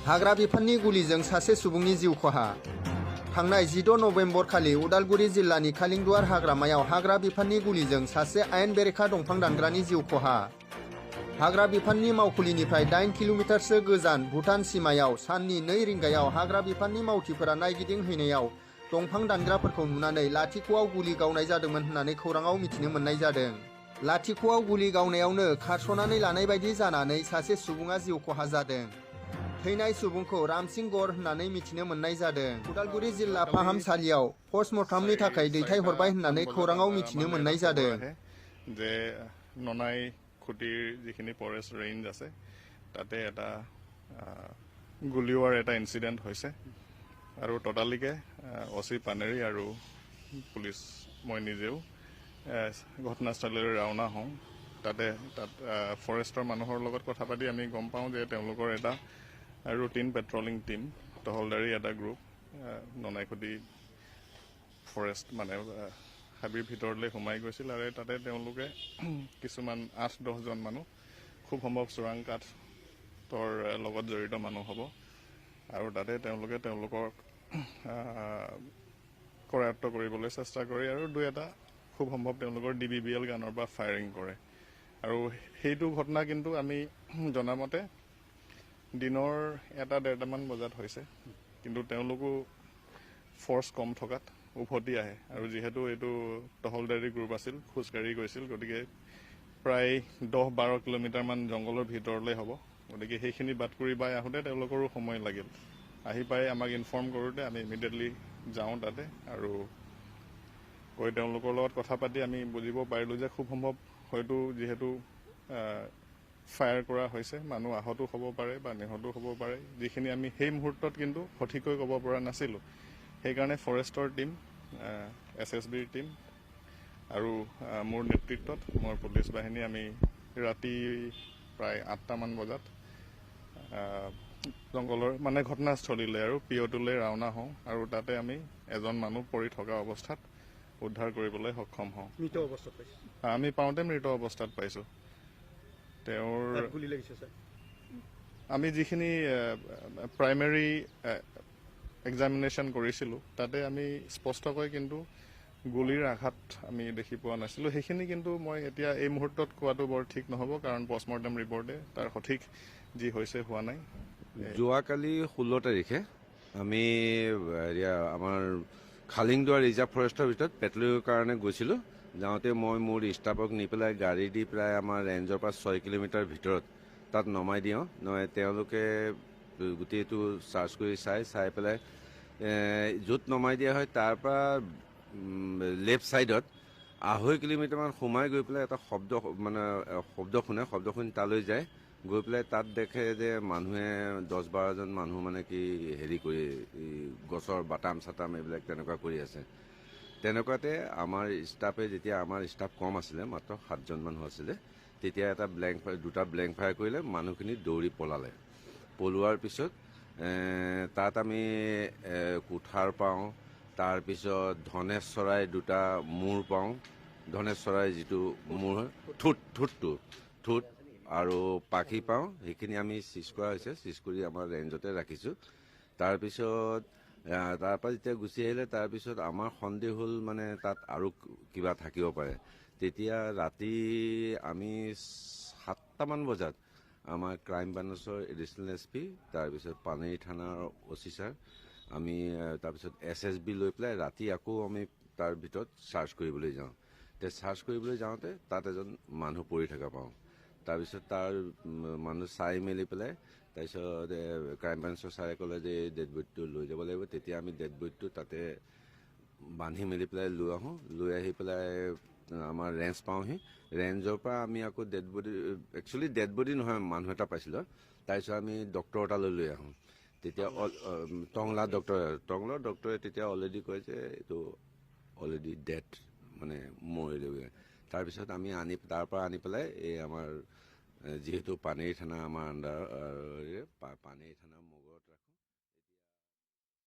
हाग्रा बिफाननि गुलिजों सासे सुबुंनि जिउ खहा थांनाय 16 नभेम्बर खालि उदालगुरि जिल्लानि खालिंदुवार हाग्रामायाव हाग्रा बिफाननि गुलिजों सासे आयेन बेरेखा दंफां दानग्रानि जिउ खहा हाग्रा बिफाननि मावखुलिनिफ्राय 8 किल'मिटारसो गोजान भुटान सीमायाव साननि 2 रिंगायाव हाग्रा बिफाननि मावथिफोरा नायगिदिंहैनायाव दंफां दानग्राफोरखौ नुनानै लाथिख'आव गुलि गावनाय जादोंमोन होननानै खौराङाव मिथिनो मोननाय जादों। लाथिख'आव गुलि गावनायावनो खारस'नानै लानाय बायदि जानानै सासे सुबुङा जिउ खहा जादों। थैनाय सुबुंखौ रामसिं गर होननानै मिथिनो मोननाय जादों। उदालगुरि जिल्ला फाहामसालियाव पस्टमर्टमनि थाखाय दैथायहरबाय होननानै खौराङाव मिथिनो मोननाय जादों। যে ননাই খুটিৰ যিখিনি ফৰেষ্ট ৰেঞ্জ আছে তাতে এটা গুলিওৱাৰ এটা ইনচিডেণ্ট হৈছে আৰু টটালিকে অচি পানেৰী আৰু পুলিচ মই নিজেও ঘটনাস্থলীলৈ ৰাওনা হওঁ। তাত ফৰেষ্টৰ মানুহৰ লগত কথা পাতি আমি গম পাওঁ যে তেওঁলোকৰ এটা ৰুটিন পেট্ৰলিং টিম টহলদাৰী এটা গ্ৰুপ ননাইখুটি ফৰেষ্ট মানে হাবিৰ ভিতৰলৈ সোমাই গৈছিল আৰু তাতে তেওঁলোকে কিছুমান 8-10জন মানুহ খুব সম্ভৱ চোৰাং কাঠৰ লগত জড়িত মানুহ হ'ব আৰু তাতে তেওঁলোকে তেওঁলোকক কৰায়ত্ব কৰিবলৈ চেষ্টা কৰে আৰু দুই এটা খুব সম্ভৱ তেওঁলোকৰ DBBL গানৰ পৰা ফায়াৰিং কৰে আৰু সেইটো ঘটনা কিন্তু আমি জনামতে দিনৰ 1-1:30মান বজাত হৈছে কিন্তু তেওঁলোকো ফৰ্চ কম থকাত উভতি আহে আৰু যেহেতু এইটো টহলদাৰী গ্ৰুপ আছিল খোজকাঢ়ি গৈছিল গতিকে প্ৰায় 10-12 কিলোমিটাৰমান জংঘলৰ ভিতৰলৈ হ'ব গতিকে সেইখিনি বাট কৰি বাই আহোঁতে তেওঁলোকৰো সময় লাগিল আহি পাই আমাক ইনফৰ্ম কৰোঁতে আমি ইমিডিয়েটলি যাওঁ তাতে আৰু গৈ তেওঁলোকৰ লগত কথা পাতি আমি বুজিব পাৰিলোঁ যে খুব সম্ভৱ হয়তো যিহেতু ফায়াৰ কৰা হৈছে মানুহ আহতো হ'ব পাৰে বা নিহতো হ'ব পাৰে যিখিনি আমি সেই মুহূৰ্তত কিন্তু সঠিককৈ ক'ব পৰা নাছিলোঁ সেইকাৰণে ফৰেষ্টৰ টিম SSBৰ টিম আৰু মোৰ নেতৃত্বত মই পুলিচ বাহিনী আমি ৰাতি প্ৰায় 8টামান বজাত জংঘলৰ মানে ঘটনাস্থলীলৈ আৰু পিঅ'টোলৈ ৰাওনা হওঁ আৰু তাতে আমি এজন মানুহ পৰি থকা অৱস্থাত উদ্ধাৰ কৰিবলৈ সক্ষম হওঁ। মৃত অৱস্থাত পাইছোঁ আমি পাওঁতে মৃত অৱস্থাত পাইছোঁ তেওঁৰ গুলি লাগিছে স্যাৰ আমি যিখিনি প্ৰাইমেৰী এক্সামিনেশ্যন কৰিছিলোঁ তাতে আমি স্পষ্টকৈ কিন্তু গুলিৰ আঘাত আমি দেখি পোৱা নাছিলোঁ সেইখিনি কিন্তু মই এতিয়া এই মুহূৰ্তত কোৱাটো বৰ ঠিক নহ'ব কাৰণ পষ্টমৰ্টেম ৰিপৰ্টে তাৰ সঠিক যি হৈছে হোৱা নাই। যোৱাকালি 16 তাৰিখে আমি আমাৰ খালিংদুৱাৰ ৰিজাৰ্ভ ফৰেষ্টৰ ভিতৰত পেট্ৰলিঙৰ কাৰণে গৈছিলোঁ যাওঁতে মই মোৰ ষ্টাফক নি পেলাই গাড়ী দি প্ৰায় আমাৰ ৰেঞ্জৰ পৰা 6 কিলোমিটাৰ ভিতৰত তাত নমাই দিওঁ তেওঁলোকে গোটেইটো চাৰ্চ কৰি চাই পেলাই য'ত নমাই দিয়া হয় তাৰ পৰা লেফ্ট ছাইডত 2.5 কিলোমিটাৰমান সোমাই গৈ পেলাই এটা শব্দ শুনি তালৈ যায় গৈ পেলাই তাত দেখে যে মানুহে 10-12জন মানুহ মানে কি হেৰি কৰি গছৰ বাটাম চাটাম এইবিলাক তেনেকুৱা কৰি আছে তেনেকুৱাতে আমাৰ ষ্টাফে যেতিয়া আমাৰ ষ্টাফ কম আছিলে মাত্ৰ 7জন মানুহ আছিলে তেতিয়া দুটা ব্লেংক ফায়াৰ কৰিলে মানুহখিনি দৌৰি পলোৱাৰ পিছত তাত আমি কুঠাৰ পাওঁ তাৰপিছত ধনেশ চৰাই দুটা মূৰ পাওঁ ধনেশ চৰাই যিটো মূৰ ঠোঁট আৰু পাখি পাওঁ সেইখিনি আমি চিজ কৰা হৈছে চিজ কৰি আমাৰ ৰেঞ্জতে ৰাখিছোঁ তাৰপিছত তাৰপৰা যেতিয়া গুচি আহিলে তাৰপিছত আমাৰ সন্দেহ হ'ল মানে তাত আৰু কিবা থাকিব পাৰে তেতিয়া ৰাতি আমি 7টামান বজাত আমাৰ ক্ৰাইম ব্ৰাঞ্চৰ এডিচনেল SP তাৰপিছত পানেৰী থানাৰ OC ছাৰ আমি তাৰপিছত SSB লৈ পেলাই ৰাতি আকৌ আমি তাৰ ভিতৰত চাৰ্চ কৰিবলৈ যাওঁ চাৰ্চ কৰিবলৈ যাওঁতে তাত এজন মানুহ পৰি থকা পাওঁ তাৰপিছত তাৰ মানুহ চাই মেলি পেলাই তাৰপিছত ক্ৰাইম ব্ৰাঞ্চৰ ছাৰে ক'লে যে ডেড বডিটো লৈ যাব লাগিব তেতিয়া আমি ডেড বডিটো তাতে বান্ধি মেলি পেলাই লৈ আহি পেলাই আমাৰ ৰেঞ্জ পাওঁহি ৰেঞ্জৰ পৰা আমি আকৌ একচুৱেলি ডেড বডি নহয় মানুহ এটা পাইছিলোঁ তাৰপিছত আমি ডক্টৰ এটালৈ লৈ আহোঁ তেতিয়া টংলা ডক্টৰে তেতিয়া অলৰেডি কয় যে এইটো অলৰেডি ডেড মানে মৰিলে তাৰপিছত আমি তাৰ পৰা আনি পেলাই এই আমাৰ যিহেতু পানেৰী থানা আমাৰ আণ্ডাৰ পানেৰী থানা